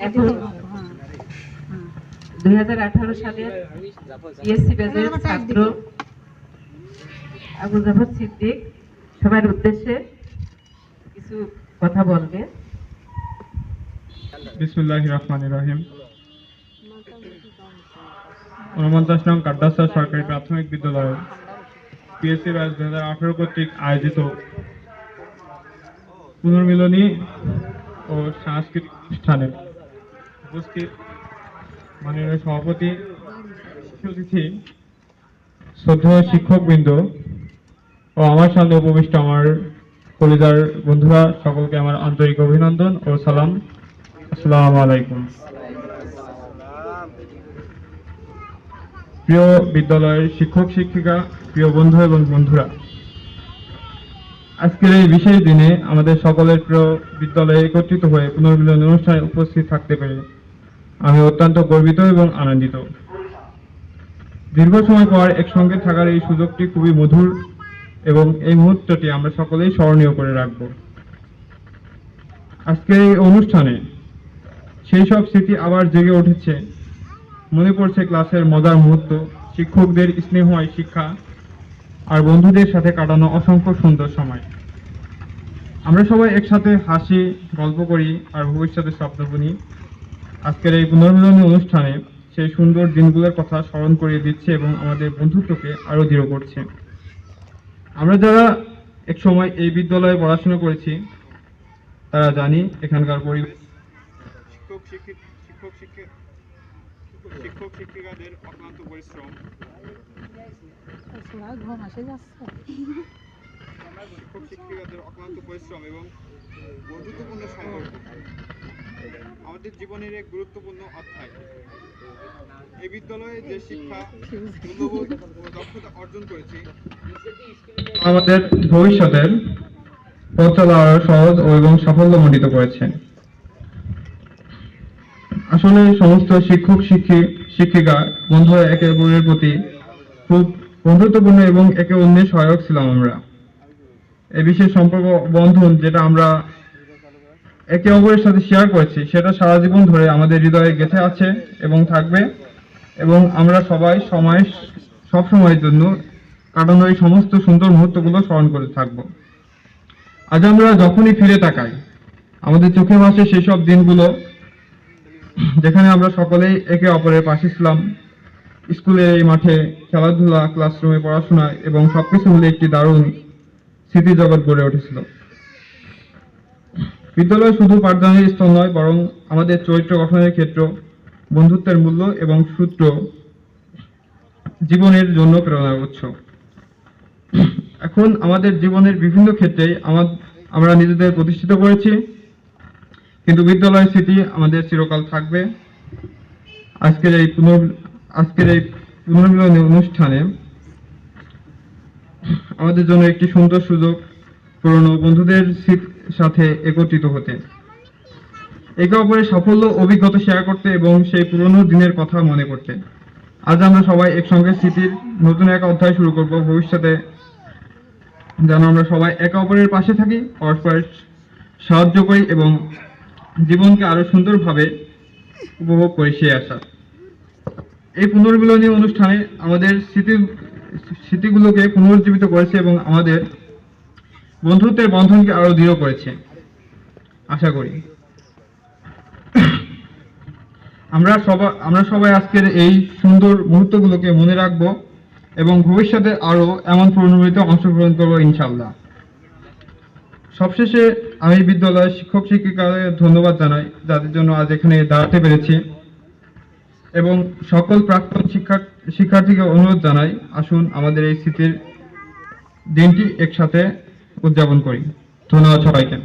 এখন 2018 সালের বিএসসি ব্যাচের ছাত্র আবু জাফর সিদ্দিক সবার উদ্দেশ্যে কিছু কথা বলবে। বিসমিল্লাহির রহমানির রহিম। 49 নং কাড্ডাসা সরকারি প্রাথমিক বিদ্যালয়ের পিএসসি ব্যাচ 2018 কর্তৃক আয়োজিত পুনর্মিলনী ও সাংস্কৃতিক অনুষ্ঠানে উপস্থিত মাননীয় সভাপতি, অতিথি, শ্রদ্ধেয় শিক্ষকবৃন্দ ও আমার সামনে উপবিষ্ট আমার কলিজার বন্ধুরা, সকলকে আমার আন্তরিক অভিনন্দন ও সালাম। আসসালামু আলাইকুম। প্রিয় বিদ্যালয়ের শিক্ষক শিক্ষিকা, প্রিয় বন্ধু এবং বন্ধুরা, আজকের এই বিশেষ দিনে আমাদের সকলের প্রিয় বিদ্যালয়ে একত্রিত হয়ে পুনর্মিলন অনুষ্ঠানে উপস্থিত থাকতে পেরে আমি অত্যন্ত গর্বিত এবং আনন্দিত। দীর্ঘ সময় পর একসঙ্গে থাকার এই সুযোগটি খুবই মধুর এবং এই মুহূর্তটি আমরা সকলেই স্মরণীয় করে রাখব। আজকের এই অনুষ্ঠানে সেই সব স্মৃতি আবার জেগে উঠেছে। মনে পড়ছে ক্লাসের মজার মুহূর্ত, শিক্ষকদের স্নেহময় শিক্ষা আর বন্ধুদের সাথে কাটানো অসংখ্য সুন্দর সময়। আমরা সবাই একসাথে হাসি, গল্প করি আর ভবিষ্যতের স্বপ্ন বুনি। আজকের এই পুনর্মিলনী অনুষ্ঠানে সেই সুন্দর দিনগুলোর কথা স্মরণ করিয়ে দিচ্ছে এবং আমাদের বন্ধুত্বকে আরো দৃঢ় করছে। আমরা যারা এক সময় এই বিদ্যালয়ে পড়াশোনা করেছি তারা জানি এখানকার পরিবেশ, শিক্ষক শিক্ষিকাদের অক্লান্ত পরিশ্রম, এবং বন্ধুত্বপূর্ণ সম্পর্ক আমাদের জীবনের এক গুরুত্বপূর্ণ অধ্যায়। এই বিদ্যালয়ে যে শিক্ষা, মূল্যবোধ ও দক্ষতা অর্জন করেছি আমাদের ভবিষ্যতের পথ চলা আরো সহজ এবং সাফল্যমণ্ডিত করেছে। আসলে সমস্ত শিক্ষক শিক্ষিকা বন্ধুরা একে অপরের প্রতি খুব বন্ধুত্বপূর্ণ এবং একে অন্যের সহায়ক ছিলাম আমরা। এই বিশেষ সম্পর্ক বন্ধন যেটা আমরা একে অপরের সাথে শেয়ার করেছি সেটা সারা জীবন ধরে আমাদের হৃদয়ে গেঁথে আছে এবং থাকবে, এবং আমরা সবাই সব সময়ের জন্য কাটানো এই সমস্ত সুন্দর মুহূর্তগুলো স্মরণ করে থাকব। আজ আমরা যখনই ফিরে তাকাই আমাদের চোখে ভাসে সেসব দিনগুলো যেখানে আমরা সকলেই একে অপরের পাশে ছিলাম। স্কুলের এই মাঠে খেলাধুলা, ক্লাসরুমে পড়াশোনা এবং সবকিছু মিলে একটি দারুণ স্মৃতি জগৎ গড়ে উঠেছিল। বিদ্যালয় শুধু পাঠদানের স্থল নয়, বরং আমাদের চরিত্র গঠনের ক্ষেত্র, বন্ধুত্বের মূল্য এবং সূত্র জীবনের জন্য প্রেরণার উৎস। এখন আমাদের জীবনের বিভিন্ন ক্ষেত্রেই আমরা নিজেদের প্রতিষ্ঠিত করেছি, কিন্তু বিদ্যালয়ের স্মৃতি আমাদের চিরকাল থাকবে। আজকের এই পুনর্মিলনী অনুষ্ঠানে আমাদের জন্য একটি সুন্দর সুযোগ পুরনো বন্ধুদের সাথে একত্রিত হতে, একে অপরের সাফল্য অভিজ্ঞতা শেয়ার করতে এবং সেই পুরনো দিনের কথা মনে করতে। আজ আমরা সবাই একসঙ্গে স্মৃতির নতুন এক অধ্যায় শুরু করব। ভবিষ্যতে যেন আমরা সবাই একে অপরের পাশে থাকি, পরস্পরের সাহায্য করি এবং জীবনকে আরো সুন্দরভাবে উপভোগ করি সেই আশা। এই পুনর্মিলনী অনুষ্ঠানে আমাদের স্মৃতিগুলোকে পুনরুজ্জীবিত করেছে এবং আমাদের বন্ধুত্বের বন্ধনকে আরো দৃঢ় করেছে আশা করি। আমরা সবাই আজকের এই সুন্দর মুহূর্তগুলোকে মনে রাখব এবং ভবিষ্যতে আরো এমন পুনর্মিলিত অংশগ্রহণ করবো ইনশাআল্লাহ। সবশেষে আমি বিদ্যালয়ের শিক্ষক শিক্ষিকাদের ধন্যবাদ জানাই যাদের জন্য আজ এখানে দাঁড়াতে পেরেছি, এবং সকল প্রাক্তন শিক্ষার্থীকে অনুরোধ জানাই, আসুন আমাদের এই স্মৃতির দিনটি একসাথে উদযাপন করি। ধন্যবাদ সবাইকে।